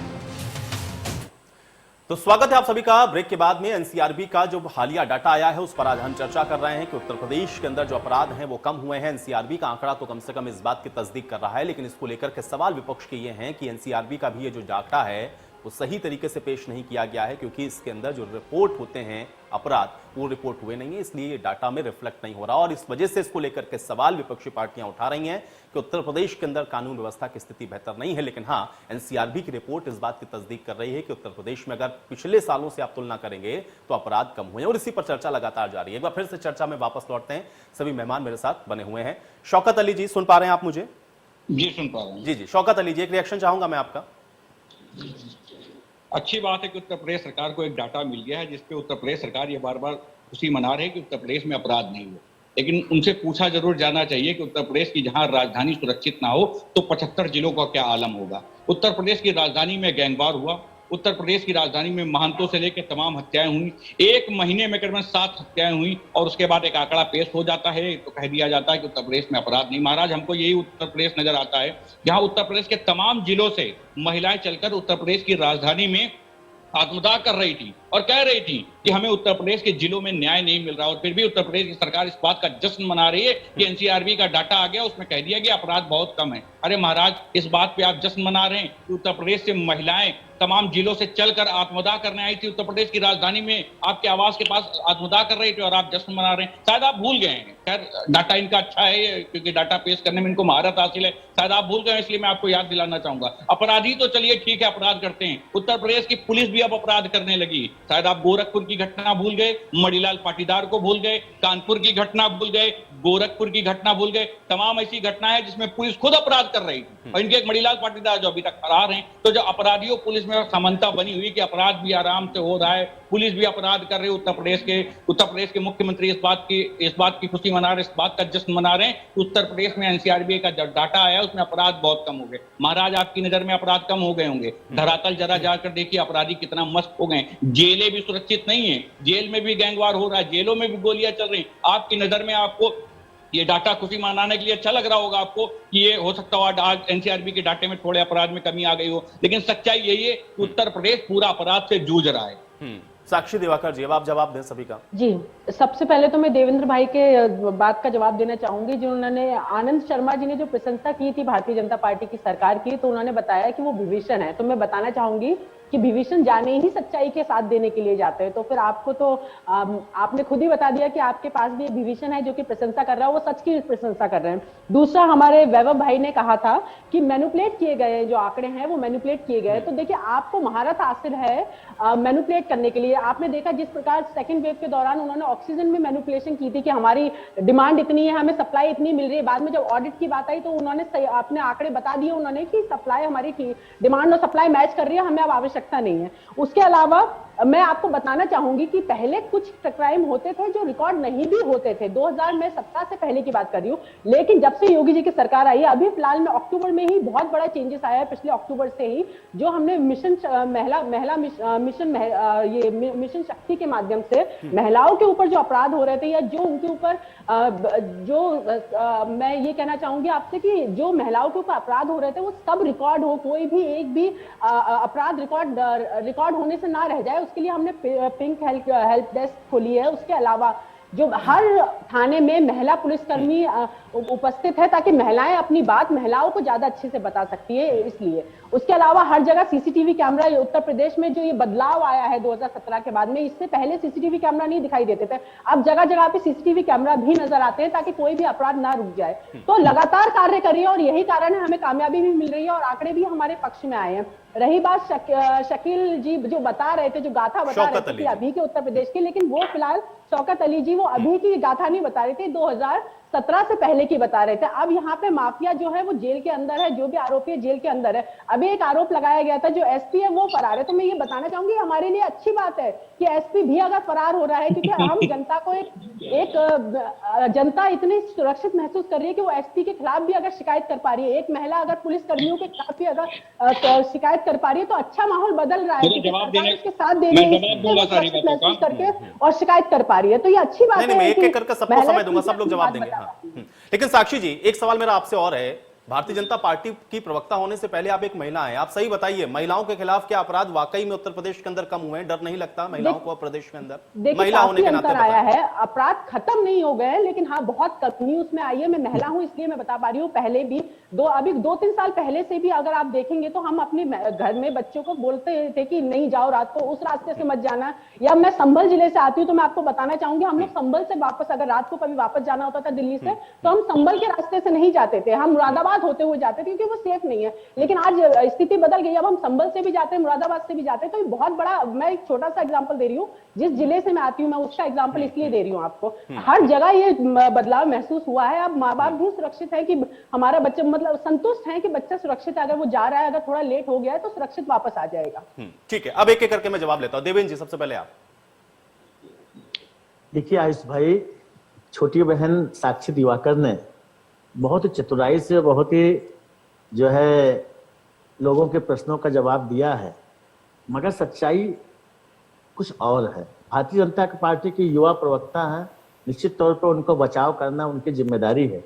तो स्वागत है आप सभी का ब्रेक के बाद में। एनसीआरबी का जो हालिया डाटा आया है उस पर आज हम चर्चा कर रहे हैं कि उत्तर प्रदेश के अंदर जो अपराध हैं वो कम हुए हैं। एनसीआरबी का आंकड़ा तो कम से कम इस बात की तस्दीक कर रहा है, लेकिन इसको लेकर के सवाल विपक्ष के ये हैं कि एनसीआरबी का भी ये जो डाटा है वो सही तरीके से पेश नहीं किया गया है, क्योंकि इसके अंदर जो रिपोर्ट होते हैं अपराध वो रिपोर्ट हुए नहीं है, इसलिए ये डाटा में रिफ्लेक्ट नहीं हो रहा और इस वजह से इसको लेकर के सवाल विपक्षी पार्टियां उठा रही हैं कि उत्तर प्रदेश के अंदर कानून व्यवस्था की स्थिति बेहतर नहीं है। लेकिन हाँ, एनसीआरबी की रिपोर्ट इस बात की तस्दीक कर रही है कि उत्तर प्रदेश में अगर पिछले सालों से आप तुलना करेंगे तो अपराध कम हुए हैं और इसी पर चर्चा लगातार जारी है। एक बार फिर से चर्चा में वापस लौटते हैं, सभी मेहमान मेरे साथ बने हुए हैं। शौकत अली जी, सुन पा रहे हैं आप मुझे? जी सुन पा रहा हूं। जी, शौकत अली जी, एक रिएक्शन चाहूंगा मैं आपका। अच्छी बात है कि उत्तर प्रदेश सरकार को एक डाटा मिल गया है जिसपे उत्तर प्रदेश सरकार ये बार बार खुशी मना रही है कि उत्तर प्रदेश में अपराध नहीं हुआ, लेकिन उनसे पूछा जरूर जाना चाहिए कि उत्तर प्रदेश की जहां राजधानी सुरक्षित ना हो तो 75 जिलों का क्या आलम होगा। उत्तर प्रदेश की राजधानी में गैंगवार हुआ, उत्तर प्रदेश की राजधानी में महंतों से लेकर तमाम हत्याएं हुई, 1 महीने में करीबन 7 हत्याएं हुई और उसके बाद एक आंकड़ा पेश हो जाता है तो कह दिया जाता है कि उत्तर प्रदेश में अपराध नहीं। महाराज, हमको यही उत्तर प्रदेश नजर आता है जहां उत्तर प्रदेश के तमाम जिलों से महिलाएं चलकर उत्तर प्रदेश की राजधानी में आत्मदाह कर रही थी और कह रही थी कि हमें उत्तर प्रदेश के जिलों में न्याय नहीं मिल रहा और फिर भी उत्तर प्रदेश की सरकार इस बात का जश्न मना रही है कि एनसीआरबी का डाटा आ गया, उसमें कह दिया कि अपराध बहुत कम है। अरे महाराज, इस बात पे आप जश्न मना रहे हैं कि उत्तर प्रदेश से महिलाएं तमाम जिलों से चलकर आत्मदाह करने आई थी, उत्तर प्रदेश की राजधानी में आपके आवास के पास आत्मदाह कर रही थी और आप जश्न मना रहे हैं। शायद आप भूल गए हैं, खैर डाटा इनका अच्छा है क्योंकि डाटा पेश करने में इनको महारत हासिल है, शायद आप भूल गए, इसलिए मैं आपको याद दिलाना चाहूंगा। अपराधी तो चलिए ठीक है, अपराध करते हैं, उत्तर प्रदेश की पुलिस भी अब अपराध करने लगी। शायद आप गोरखपुर की घटना भूल गए, मणिलाल पाटीदार को भूल गए, कानपुर की घटना भूल गए, गोरखपुर की घटना भूल गए। तमाम ऐसी घटना है जिसमें पुलिस खुद अपराध कर रही थी और इनके एक मणिलाल पाटीदार जो अभी तक फरार हैं। तो जो अपराधियों पुलिस में समानता बनी हुई कि अपराध भी आराम से हो रहा है, पुलिस भी अपराध कर रही है। उत्तर प्रदेश के मुख्यमंत्री इस बात की खुशी मना रहे, इस बात का जश्न मना रहे हैं। उत्तर प्रदेश में एनसीआरबी का जो डाटा आया उसमें अपराध बहुत कम हो गए। महाराज, आपकी नजर में अपराध कम हो गए होंगे, धरातल जरा जाकर देखिए अपराधी कितना मस्त हो गए। जेलें भी सुरक्षित नहीं है, जेल में भी गैंगवार हो रहा है, जेलों में भी गोलियां चल रही। आपकी नजर में आपको ये डाटा खुशी मनाने के लिए अच्छा लग रहा होगा आपको कि ये हो सकता है आज एनसीआरबी के डाटे में थोड़े अपराध में कमी आ गई हो, लेकिन सच्चाई यही है कि उत्तर प्रदेश पूरा अपराध से जूझ रहा है। साक्षी दिवाकर जी, अब आप जवाब दें सभी का। जी, सबसे पहले तो मैं देवेंद्र भाई के बात का जवाब देना चाहूंगी। जिन्होंने आनंद शर्मा जी ने जो प्रशंसा की थी भारतीय जनता पार्टी की सरकार की, तो उन्होंने बताया कि वो विभीषण है। तो मैं बताना चाहूंगी कि विभीषण जाने ही सच्चाई के साथ देने के लिए जाते हैं, तो फिर आपको तो आपने खुद ही बता दिया कि आपके पास भी एक विभीषण है जो कि प्रशंसा कर रहा है, वो सच की प्रशंसा कर रहे हैं। दूसरा, हमारे वैभव भाई ने कहा था कि मैनिपुलेट किए गए जो आंकड़े हैं वो मैनिपुलेट किए गए, तो देखिए आपको महारत हासिल है मैनिपुलेट करने के लिए। आपने देखा जिस प्रकार सेकंड वेव के दौरान उन्होंने ऑक्सीजन में मैनिपुलेशन की थी कि हमारी डिमांड इतनी है, हमें सप्लाई इतनी मिल रही है, बाद में जब ऑडिट की बात आई तो उन्होंने अपने आंकड़े बता दिए उन्होंने कि सप्लाई हमारी डिमांड और सप्लाई मैच कर रही है, हमें अब आवश्यकता नहीं है। उसके अलावा मैं आपको बताना चाहूंगी कि पहले कुछ क्राइम होते थे जो रिकॉर्ड नहीं भी होते थे, 2017 से पहले की बात कर रही हूँ, लेकिन जब से योगी जी की सरकार आई है, अभी फिलहाल में अक्टूबर में ही बहुत बड़ा चेंजेस आया है, पिछले अक्टूबर से ही जो हमने मिशन मिशन शक्ति के माध्यम से महिलाओं के ऊपर जो अपराध हो रहे थे या जो उनके ऊपर मैं ये कहना चाहूंगी आपसे कि जो महिलाओं के ऊपर अपराध हो रहे थे वो सब रिकॉर्ड हो, कोई भी एक भी अपराध रिकॉर्ड होने से ना रह जाए, उसके लिए हमने पिंक हेल्प डेस्क खोली है। उसके अलावा जो हर थाने में महिला पुलिसकर्मी उपस्थित है ताकि महिलाएं अपनी बात महिलाओं को ज्यादा अच्छे से बता सकती है, इसलिए। उसके अलावा हर जगह सीसीटीवी कैमरा, उत्तर प्रदेश में जो ये बदलाव आया है 2017 के बाद में, इससे पहले सीसीटीवी कैमरा नहीं दिखाई देते थे, अब जगह जगह पे सीसीटीवी कैमरा भी नजर आते हैं ताकि कोई भी अपराध ना रुक जाए। तो लगातार कार्य करिए और यही कारण है हमें कामयाबी भी मिल रही है और आंकड़े भी हमारे पक्ष में आए हैं। रही बात शकील जी जो बता रहे थे, जो गाथा बता रहे थे अभी के उत्तर प्रदेश की, लेकिन वो फिलहाल शौकत अली जी वो अभी की गाथा नहीं बता रहे थे, 2017 से पहले की बता रहे थे। अब यहाँ पे माफिया जो है वो जेल के अंदर है, जो भी आरोपी है जेल के अंदर है। अभी एक आरोप लगाया गया था जो एसपी है वो फरार है, तो मैं ये बताना चाहूंगी हमारे लिए अच्छी बात है कि एसपी भी अगर फरार हो रहा है, क्योंकि हम जनता को एक जनता इतनी सुरक्षित महसूस कर रही है कि वो एसपी के खिलाफ भी अगर शिकायत कर पा रही है, एक महिला अगर पुलिस कर्मियों के खिलाफ भी अगर शिकायत कर पा रही है, तो अच्छा माहौल बदल रहा है, उसके साथ देने महसूस करके और शिकायत कर पा रही है, तो ये अच्छी बात है। मैं एक एक करके सबको समय दूंगा, सब लोग जवाब देंगे। लेकिन साक्षी जी, एक सवाल मेरा आपसे और है, भारतीय जनता पार्टी की प्रवक्ता होने से पहले आप एक महिला हैं, आप सही बताइए महिलाओं के खिलाफ क्या अपराध वाकई में उत्तर प्रदेश के अंदर कम हुए हैं? डर नहीं लगता महिलाओं को प्रदेश के अंदर? महिला होने के नाते आया है, अपराध खत्म नहीं हो गए, लेकिन हाँ बहुत कमी उसमें आई है। मैं महिला हूं इसलिए मैं बता पा रही हूँ, पहले भी अभी 2-3 साल पहले से भी अगर आप देखेंगे तो हम अपने घर में बच्चों को बोलते थे कि नहीं जाओ रात को उस रास्ते से मत जाना। या मैं संभल जिले से आती हूँ तो मैं आपको बताना चाहूंगी, हम लोग संभल से वापस अगर रात को कभी वापस जाना होता था दिल्ली से, तो हम संभल के रास्ते से नहीं जाते थे, हम मुरादाबाद होते हुए जाते थे क्योंकि वो सेफ नहीं है। लेकिन आज स्थिति बदल गई, अब हम संभल से भी जाते हैं, मुरादाबाद से भी जाते हैं। तो ये बहुत बड़ा, मैं एक छोटा सा एग्जांपल दे रही हूँ, जिस जिले से मैं आती हूँ मैं उसका एग्जांपल इसलिए दे रही हूँ आपको। हर जगह ये बदलाव महसूस हुआ है। अब माँ बाप भी सुरक्षित है कि हमारा बच्चा, मतलब संतुष्ट है कि बच्चा सुरक्षित है, अगर वो जा रहा है, अगर थोड़ा लेट हो गया है तो सुरक्षित वापस आ जाएगा। ठीक है, अब एक एक करके मैं जवाब लेता हूँ। देवेंद्र जी, सबसे पहले आप। देखिए आयुष भाई, छोटी बहन साक्षी दिवाकर ने बहुत ही चतुराई से, बहुत ही जो है लोगों के प्रश्नों का जवाब दिया है, मगर सच्चाई कुछ और है। भारतीय जनता पार्टी की युवा प्रवक्ता हैं, निश्चित तौर पर उनको बचाव करना उनकी जिम्मेदारी है,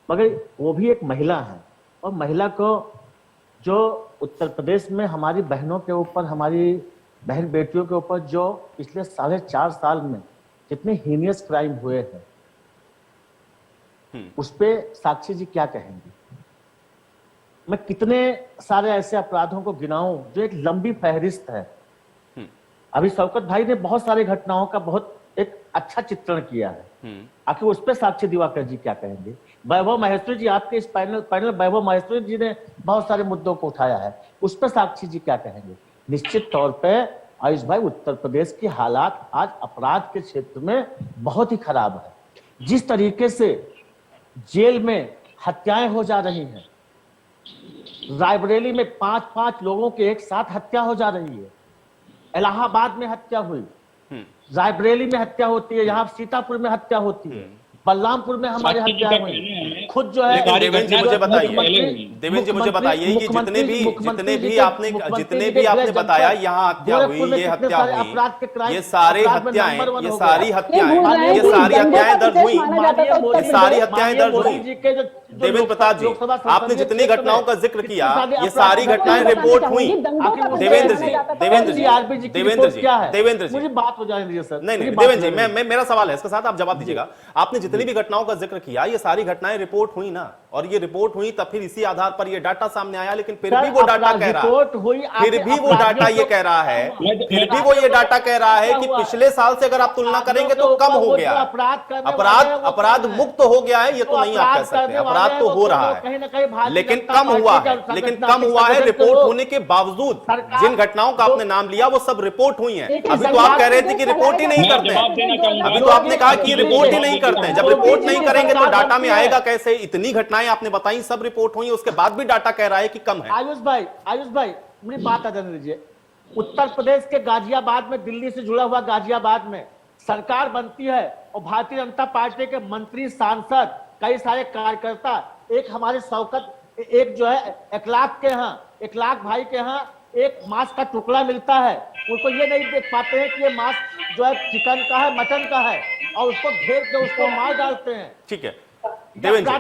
मगर वो भी एक महिला है और महिला को जो उत्तर प्रदेश में हमारी बहनों के ऊपर, हमारी बहन बेटियों के ऊपर जो पिछले 4.5 साल में जितने हीनियस क्राइम हुए हैं, उस पे साक्षी जी क्या कहेंगी? मैं कितने सारे ऐसे अपराधों को गिनाऊं जो एक लंबी फहरिस्त है। अभी शौकत भाई ने बहुत सारी घटनाओं का बहुत एक अच्छा चित्रण किया है, आखिर उस पर साक्षी दिवाकर जी क्या कहेंगे? वैभव महेश्वरी जी, आपके इस पैनल वैभव महेश्वरी जी ने बहुत सारे मुद्दों को उठाया है, उस पर साक्षी जी क्या कहेंगे? निश्चित तौर पे आयुष भाई, उत्तर प्रदेश की हालात आज अपराध के क्षेत्र में बहुत ही खराब है। जिस तरीके से जेल में हत्याएं हो जा रही हैं, रायबरेली में 5-5 लोगों के एक साथ हत्या हो जा रही है, इलाहाबाद में हत्या हुई, रायबरेली में हत्या होती है, यहाँ सीतापुर में हत्या होती है, बलरामपुर में हमारे हत्या हुई। खुद जो है देवेंद्र जी मुझे बताइए, ये जितने भी आपने बताया यहाँ हत्या हुई, ये हत्या हुई, ये सारी हत्याएं दर्ज हुई, ये सारी हत्याएं दर्ज हुई। देवेंद्र प्रताप जी, आपने जितनी घटनाओं का जिक्र किया, ये सारी घटनाएं रिपोर्ट हुई। देवेंद्र जी मुझे बात हो जाएगी सर। नहीं देवेंद्र जी, मेरा सवाल है, इसके साथ आप जवाब दीजिएगा। आपने जितनी भी घटनाओं का जिक्र किया, ये सारी घटनाएं रिपोर्ट हुई ना, और ये रिपोर्ट हुई तब फिर इसी आधार पर ये डाटा सामने आया, लेकिन फिर सर, भी वो डाटा अपना कह रहा रिपोर्ट हुई, है, फिर भी वो अपराधियों डाटा ये को- कह रहा है, मैं- फिर भी वो ये डाटा कह रहा है कि पिछले साल से अगर आप तुलना करेंगे तो कम हो गया है। अपराध मुक्त हो गया है, ये तो नहीं आप कह सकते, अपराध तो हो रहा है, लेकिन कम हुआ है, रिपोर्ट होने के बावजूद जिन घटनाओं का आपने नाम लिया वो सब रिपोर्ट हुई है। अभी तो आप कह रहे थे कि रिपोर्ट ही नहीं मैं करते जवाब देना चाहूंगा। अभी तो आपने कहा कि रिपोर्ट ही नहीं करते हैं। जब रिपोर्ट नहीं करेंगे तो डाटा में आएगा कैसे? इतनी घटनाएं आपने बताई, सब रिपोर्ट हुई, उसके बाद भी डाटा कह रहा है कि कम है। आयुष भाई मेरी बात अदा लीजिए। उत्तर प्रदेश के गाजियाबाद में, दिल्ली से जुड़ा हुआ गाजियाबाद में सरकार बनती है और भारतीय जनता पार्टी के मंत्री, सांसद, कई सारे कार्यकर्ता, एक हमारे शौकत, एक जो है 1 लाख के यहाँ, 1 लाख भाई के यहाँ एक मांस का टुकड़ा मिलता है, उनको ये नहीं देख पाते हैं कि ये मांस जो है चिकन का है, मटन का है, और उसको घेर के उसको मार डालते हैं। ठीक है देवेंद्र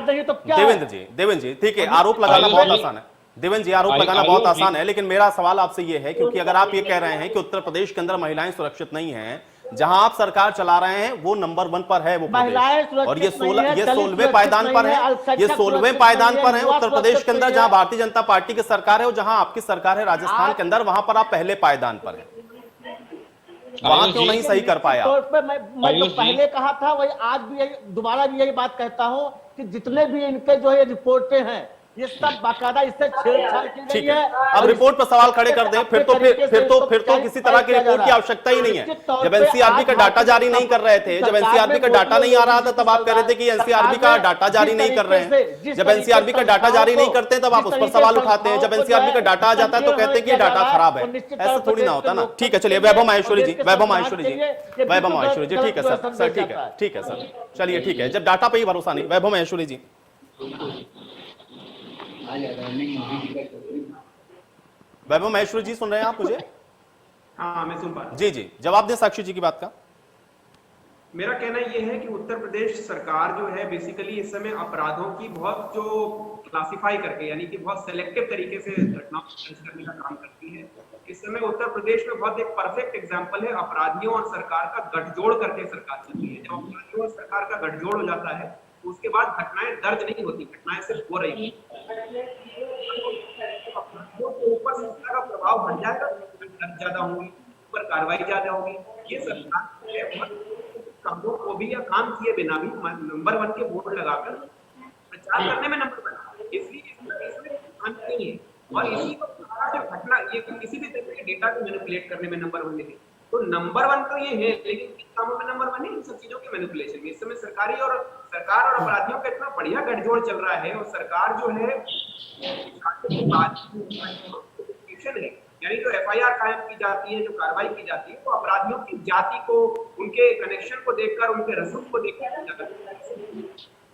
जी, देवेंद्र जी ठीक है, आरोप लगाना बहुत आसान है। देवेंद्र जी, आरोप लगाना बहुत आसान है, लेकिन मेरा सवाल आपसे ये है, क्योंकि अगर आप ये कह रहे हैं कि उत्तर प्रदेश के अंदर महिलाएं सुरक्षित नहीं हैं, जहां आप सरकार चला रहे हैं वो नंबर 1 पर है वो प्रदेश, और ये 16वें पायदान पर है, ये 16वें पायदान पर है उत्तर प्रदेश के अंदर, जहां भारतीय जनता पार्टी की सरकार है, और जहां आपकी सरकार है राजस्थान के अंदर, वहां पर आप पहले पायदान पर है। वहां क्यों नहीं सही कर पाया? मैं तो पहले कहा था, वही आज भी यही, दोबारा भी यही बात कहता हूं कि जितने भी इनके जो है रिपोर्टें हैं, ये सब बाकायदा इससे छेड़छाड़ की गई है। अब रिपोर्ट पर सवाल खड़े कर दें, फिर तो किसी तरह की रिपोर्ट की आवश्यकता ही नहीं है। जब एनसीआरबी का डाटा जारी नहीं कर रहे थे, जब एनसीआरबी का डाटा नहीं आ रहा था, तब आप कह रहे थे कि एनसीआरबी का डाटा जारी नहीं कर रहे हैं। जब एनसीआरबी का डाटा जारी नहीं करते तब आप उस पर सवाल उठाते हैं, जब एनसीआरबी का डाटा आ जाता है तो कहते हैं कि डाटा खराब है। ऐसा थोड़ी ना होता ना। ठीक है, चलिए वैभव माहेश्वरी जी, ठीक है सर, ठीक है सर, चलिए ठीक है, जब डाटा पे ही भरोसा नहीं। वैभव माहेश्वरी जी, वैभव महेश्वरी जी सुन रहे हैं आप मुझे? हाँ, मैं सुन पा रहा हूं। जी, जवाब दें साक्षी जी की बात का। मेरा कहना यह है कि उत्तर प्रदेश सरकार जो है बेसिकली इस समय अपराधों की बहुत जो क्लासिफाई करके, यानी कि बहुत सेलेक्टिव तरीके से घटनाओं को दर्ज करने का काम करती है। इस समय उत्तर प्रदेश में बहुत एक परफेक्ट एग्जांपल है अपराधियों और सरकार का गठजोड़ करके सरकार चलती है। जब अपराधियों और सरकार का गठजोड़ हो जाता है तो उसके बाद घटनाएं दर्ज नहीं होती, घटनाएं सिर्फ हो रही है। ऊपर सरकार का प्रभाव बढ़ जाएगा, ज्यादा होंगी, ऊपर कार्रवाई ज्यादा होगी। ये सरकार कामों को भी या काम किए बिना भी नंबर 1 के बोर्ड लगाकर प्रचार करने में नंबर 1, इसलिए इसमें अंत नहीं है। और इसी को जो घटना, ये किसी भी तरह के डेटा को मैनिपुलेट करने में नंबर 1 है, तो नंबर 1 तो ये है, लेकिन किन कामों में नंबर 1 है? इन सब चीजों के मैनिपुलेशन में। इस समय सरकार और अपराधियों का इतना बढ़िया गठजोड़ चल रहा है, और सरकार जो है है, यानी जो FIR कायम की जाती है, जो कार्रवाई की जाती है, वो अपराधियों की जाति को, उनके कनेक्शन को देखकर, उनके रसूख को देखकर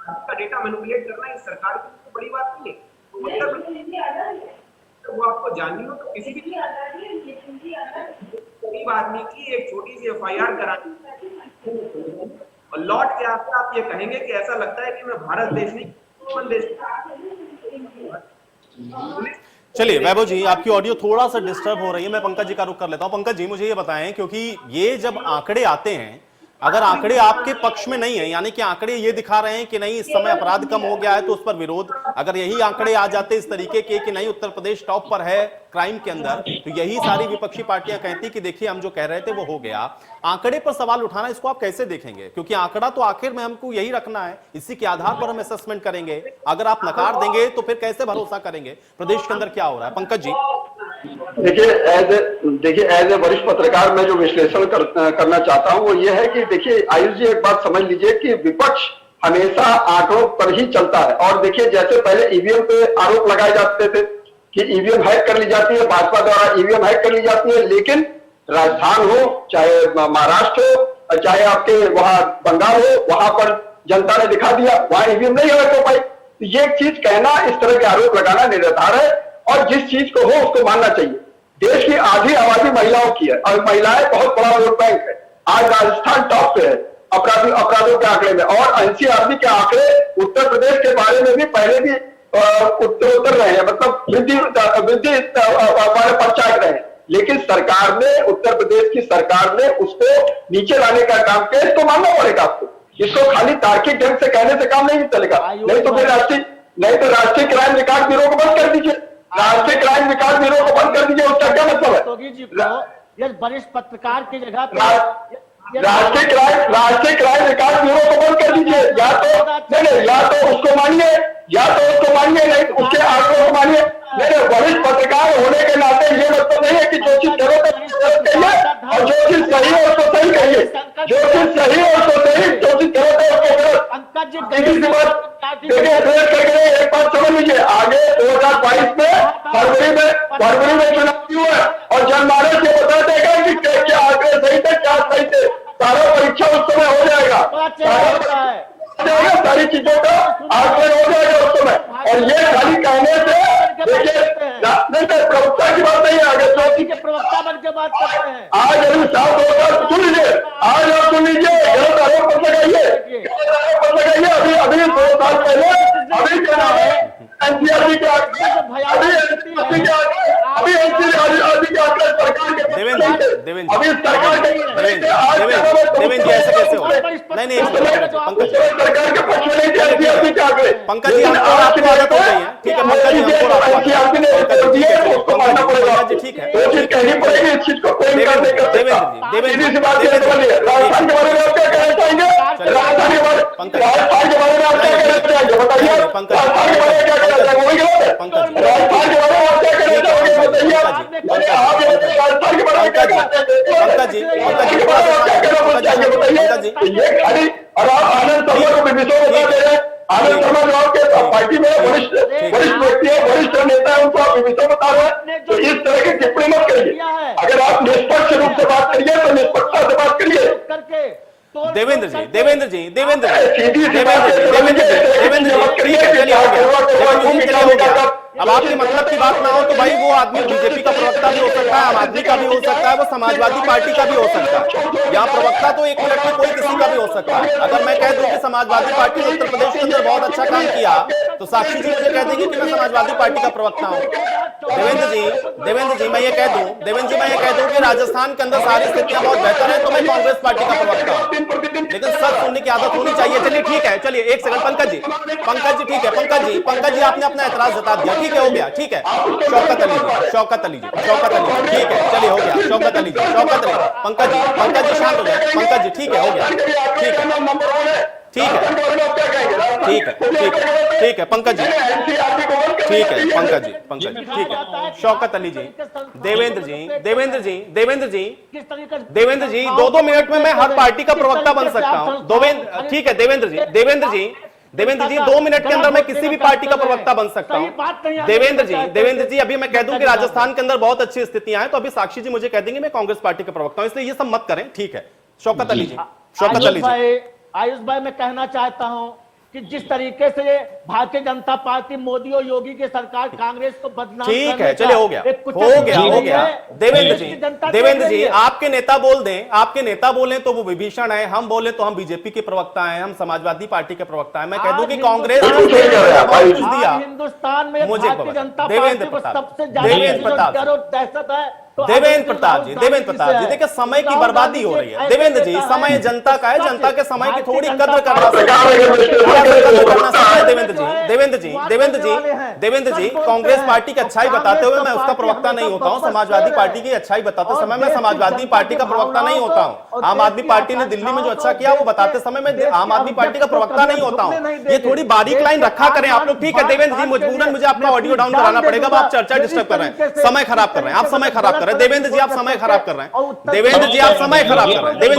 का डेटा मैनिपुलेट करना इस सरकार की बड़ी बात नहीं है। तो वो आपको जाननी हो तो किसी भी गरीब आदमी की एक छोटी सी FIR करानी और लौट के आकर आप ये कहेंगे कि ऐसा लगता है कि मैं भारत देश नहीं, देश। चलिए वैभव जी, आपकी ऑडियो थोड़ा सा डिस्टर्ब हो रही है, मैं पंकज जी का रुख कर लेता हूं। पंकज जी मुझे ये बताएं, क्योंकि ये जब आंकड़े आते हैं, अगर आंकड़े आपके पक्ष में नहीं है, यानी कि आंकड़े ये दिखा रहे हैं कि नहीं इस समय अपराध कम हो गया है, तो उस पर विरोध, अगर यही आंकड़े आ जाते इस तरीके के कि नहीं उत्तर प्रदेश टॉप पर है क्राइम के अंदर, तो यही सारी विपक्षी पार्टियां कहती कि देखिए हम जो कह रहे थे वो हो गया। आंकड़े पर सवाल उठाना, इसको आप कैसे देखेंगे? क्योंकि आंकड़ा तो आखिर में हमको यही रखना है, इसी के आधार पर हम असेसमेंट करेंगे। अगर आप नकार देंगे तो फिर कैसे भरोसा करेंगे प्रदेश के अंदर क्या हो रहा है? पंकज जी देखिए एज ए वरिष्ठ पत्रकार मैं जो विश्लेषण करना चाहता हूं वो ये है कि देखिए आयुष जी, एक बात समझ लीजिए कि विपक्ष हमेशा आंकड़ों पर ही चलता है। और देखिए जैसे पहले ईवीएम पे आरोप लगाए जाते थे कि ईवीएम हैक कर ली जाती है, भाजपा द्वारा ईवीएम हैक कर ली जाती है, लेकिन राजस्थान हो, चाहे महाराष्ट्र हो, चाहे आपके वहां बंगाल हो, वहां पर जनता ने दिखा दिया वहां ईवीएम नहीं हैक हो पाई। तो ये चीज कहना, इस तरह के आरोप लगाना निराधार है, और जिस चीज को हो उसको मानना चाहिए। देश की आधी आबादी महिलाओं की है और महिलाएं बहुत बड़ा वोट बैंक है। आज राजस्थान टॉप पे है अपराधों के आंकड़े में, और एनसीआरबी के आंकड़े उत्तर प्रदेश के बारे में भी पहले भी उत्तर रहे हैं, मतलब वृद्धि वाले पश्चात रहे हैं। लेकिन सरकार ने, उत्तर प्रदेश की सरकार ने उसको नीचे लाने का काम किया। इसको मानना पड़ेगा आपको, इसको खाली तार्किक ढंग से कहने से काम नहीं चलेगा, नहीं तो फिर नहीं तो राष्ट्रीय क्राइम रिकॉर्ड ब्यूरो को बंद कर दीजिए, राष्ट्रीय क्राइम रिकॉर्ड ब्यूरो को बंद कर दीजिए, उसका क्या मतलब है? योगी जी को ये वरिष्ठ पत्रकार की जगह पे राष्ट्रीय क्राइम रिकॉर्ड ब्यूरो को बंद कर दीजिए, या तो उसको मानिए, नहीं तो उसके आंकड़ों को मानिए। नहीं, वरिष्ठ पत्रकार होने के नाते ये मतलब नहीं है कि जो चीज गलत है गलत कहिए और जो चीज सही है उसको सही कहिए, जो चीज सही है उसको सही, जो चीज गलत है उसको गलत। पंकज जी देखिए, एक बात समझ लीजिए, आगे 2022 में फरवरी में चुनाव हुआ है और जनमानस ये बता देगा कि क्या आंकड़े सही थे, क्या सही थे, सारा परीक्षा उस समय हो जाएगा, सारी चीजों का आकलन हो जाएगा उस समय। और ये खाली कहने से देखिए, प्रवक्ता की बात नहीं है, आगे चौथी के प्रवक्ता बन के बात करते हैं। आज अभी साफ होगा, सुन लीजिए, आज आप सुन लीजिए, गलत आरोप पर लगाइए, अभी 2 साल पहले अभी क्या नाम है एनसीआरबी के देवेंद्र जी ऐसे कैसे हो? नहीं पंकज जी हमको आपको आदत हो गई है, ठीक है पंकज जी, हमको जी ठीक है, देवेंद्र जी राजस्थान के बारे में आप क्या कहना चाहेंगे? राजस्थान के बारे में आप क्या कहना चाहेंगे? बताइए, राजस्थान के बारे में क्या कहना चाहेंगे? वही गलत है। राजस्थान के बारे में आप क्या कहना चाहोगे? बताइए, आप राजस्थान के बारे में क्या कहना चाहेंगे? पंकज जी बताइए, ये खाली और आप आनंद शर्मा को विषय बता दे रहे हैं। आनंद शर्मा जो आपके पार्टी में वरिष्ठ व्यक्ति है, वरिष्ठ नेता है, उनको आप विषय बता रहे हैं, तो इस तरह की टिप्पणी मत करिए। अगर आप निष्पक्ष रूप से बात करिए तो निष्पक्षता से बात करिए। देवेंद्र जी ठीक है, चलिए हो गया। अब आपके मतलब की बात ना हो तो भाई वो आदमी बीजेपी का प्रवक्ता भी हो सकता है, आम आदमी का भी हो सकता है, वो समाजवादी पार्टी का भी हो सकता है, या प्रवक्ता तो एक मिनट में कोई किसी का भी हो सकता है। अगर मैं कह दूं कि समाजवादी पार्टी ने उत्तर प्रदेश के अंदर बहुत अच्छा काम किया तो साक्षी जी मुझे कह देंगे कि मैं समाजवादी पार्टी का प्रवक्ता हूं। देवेंद्र जी मैं ये कह दूं कि राजस्थान के अंदर सारी स्थितियां बहुत बेहतर है तो मैं कांग्रेस पार्टी का प्रवक्ता हूं, लेकिन सच सुनने की आदत होनी चाहिए। चलिए ठीक है, चलिए एक सेकंड पंकज जी ठीक है, पंकज जी आपने अपना एतराज जता दिया, ठीक है हो गया, ठीक है। शौकत अली जी ठीक है, चलिए हो गया। शौकत अली पंकज जी शांत हो जाए, पंकज जी ठीक है हो गया, ठीक है पंकज जी ठीक है, पंकज जी ठीक है। शौकत अली जी, देवेंद्र जी 2-2 मिनट में मैं हर पार्टी का प्रवक्ता बन सकता हूं। ठीक है देवेंद्र जी 2 मिनट के अंदर मैं किसी भी पार्टी का प्रवक्ता बन सकता हूं। देवेंद्र जी अभी मैं कह दूं कि राजस्थान के अंदर बहुत अच्छी स्थितियां हैं तो अभी साक्षी जी मुझे कह देंगे मैं कांग्रेस पार्टी का प्रवक्ता हूं, इसलिए ये सब मत करें, ठीक है। शौकत अली जी आयुष भाई मैं कहना चाहता हूं कि जिस तरीके से भारतीय जनता पार्टी मोदी और योगी की सरकार कांग्रेस को बदनाम, ठीक है चलिए हो गया। देवेंद्र जी आपके नेता बोलें तो वो विभीषण है, हम बोले तो हम बीजेपी के प्रवक्ता हैं, हम समाजवादी पार्टी के प्रवक्ता हैं। मैं कह दूं कि कांग्रेस दिया हिंदुस्तान में मुझे देवेंद्र प्रताप जी देखिए समय की बर्बादी हो रही है। देवेंद्र जी समय जनता का है, जनता के समय की थोड़ी कदर करना चाहिए। देवेंद्र जी कांग्रेस पार्टी की अच्छाई बताते हुए मैं उसका प्रवक्ता नहीं होता हूं, समाजवादी पार्टी की अच्छाई बताते समय मैं समाजवादी पार्टी का प्रवक्ता नहीं होता हूं। आम आदमी पार्टी ने दिल्ली में जो अच्छा किया वो बताते समय मैं आम आदमी पार्टी का प्रवक्ता नहीं होता हूं। ये थोड़ी बारीक लाइन रखा करें आप लोग, ठीक है। देवेंद्र जी मजबूरन मुझे आपका ऑडियो डाउन कराना पड़ेगा, आप चर्चा डिस्टर्ब कर रहे हैं, समय खराब कर रहे हैं, आप समय खराब कर रहे हैं। देवेंद्र जी आप समय खराब कर रहे हैं, देवेंद्र जी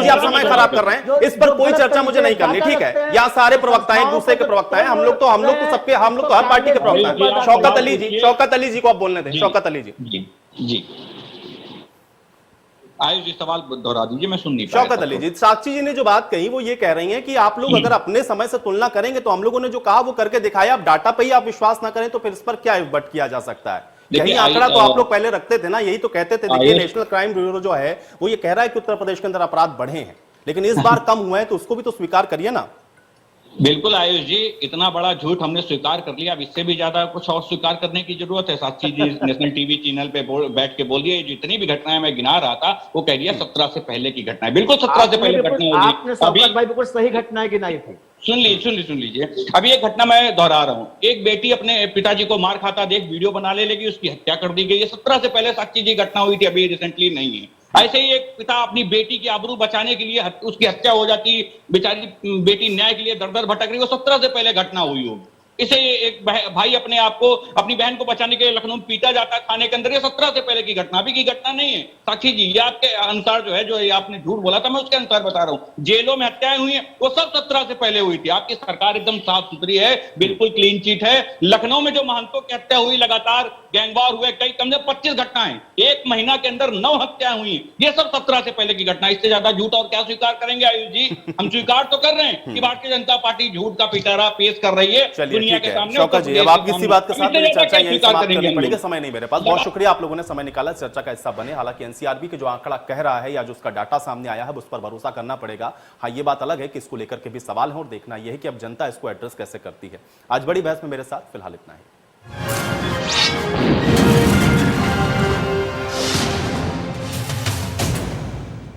आप समय खराब कर रहे हैं। इस पर कोई चर्चा मुझे नहीं करनी, ठीक है। यहाँ सारे प्रवक्ता हैं, एक दूसरे के प्रवक्ता हैं, हम लोग तो हर पार्टी के प्रवक्ता हैं। शौकत अली जी को आप बोलने दें। शौकत अली जी आयुष जी सवाल दोहरा दीजिए, मैं सुन नहीं पाया। शौकत अली जी साक्षी जी ने जो बात कही वो ये कह रही हैं कि आप लोग अगर अपने समय से तुलना करेंगे तो हम लोगों ने जो कहा वो करके दिखाया, आप डाटा पे ही आप विश्वास ना करें तो फिर इस पर क्या बट किया जा सकता है। यही आंकड़ा तो आप लोग पहले रखते थे ना, यही तो कहते थे। देखिए नेशनल क्राइम ब्यूरो जो है वो ये कह रहा है कि उत्तर प्रदेश के अंदर अपराध बढ़े हैं, लेकिन इस बार कम हुए हैं तो उसको भी तो स्वीकार करिए ना। बिल्कुल आयुष जी, इतना बड़ा झूठ हमने स्वीकार कर लिया। अब इससे भी ज्यादा कुछ और स्वीकार करने की जरूरत है? साक्षी जी नेशनल टीवी चैनल पे बैठ के बोल दिए जितनी भी घटनाएं मैं गिना रहा था वो कह दिया 17 से पहले की घटनाएं। बिल्कुल 17 से पहले घटना आपने शौकत भाई बिल्कुल सही घटनाएं गिनाई थी। सुन लीजिए। अभी एक घटना मैं दोहरा रहा हूं। एक बेटी अपने पिताजी को मार खाता देख वीडियो बना लेगी, उसकी हत्या कर दी गई। ये 17 से पहले साक्षी जी घटना हुई थी, अभी रिसेंटली नहीं है। ऐसे ही एक पिता अपनी बेटी की आबरू बचाने के लिए उसकी हत्या हो जाती, बेचारी बेटी न्याय के लिए दर दर भटक रही, वो 17 से पहले घटना हुई होगी। इसे एक भाई अपने आप को अपनी बहन को बचाने के लिए लखनऊ में पीटा जाता है खाने के अंदर, ये 17 से पहले की घटना, अभी की घटना नहीं है। साक्षी जी ये आपके अनुसार जो है, जो ये आपने झूठ बोला था मैं उसके अनुसार बता रहा हूं। जेलों में हत्याएं हुई हैं वो सब 17 से पहले हुई थी। आपकी सरकार एकदम साफ सुथरी है, बिल्कुल क्लीन चिट है। लखनऊ में जो महंतों की हत्या हुई, लगातार गैंगवार हुए, कई कम से 25 घटनाएं, एक महीना के अंदर 9 हत्याएं हुई, ये सब 17 से पहले की घटना। इससे ज्यादा झूठ और क्या स्वीकार करेंगे आयुष जी? हम स्वीकार तो कर रहे हैं कि भारतीय जनता पार्टी झूठ का पिटारा पेश कर रही है दुनिया के सामने। शौकत जी, अब आप इसी बात के साथ मेरी चर्चा यहीं समाप्त करनी पड़ेगी, समय नहीं मेरे पास। बहुत शुक्रिया आप लोगों ने समय निकाला, चर्चा का हिस्सा बने। हालांकि एनसीआरबी के जो आंकड़ा कह रहा है या जो उसका डाटा सामने आया है उस पर भरोसा करना पड़ेगा। हाँ, ये बात अलग है कि इसको लेकर के भी सवाल है और देखना यह है कि अब जनता इसको एड्रेस कैसे करती है। आज बड़ी बहस में मेरे साथ फिलहाल इतना ही।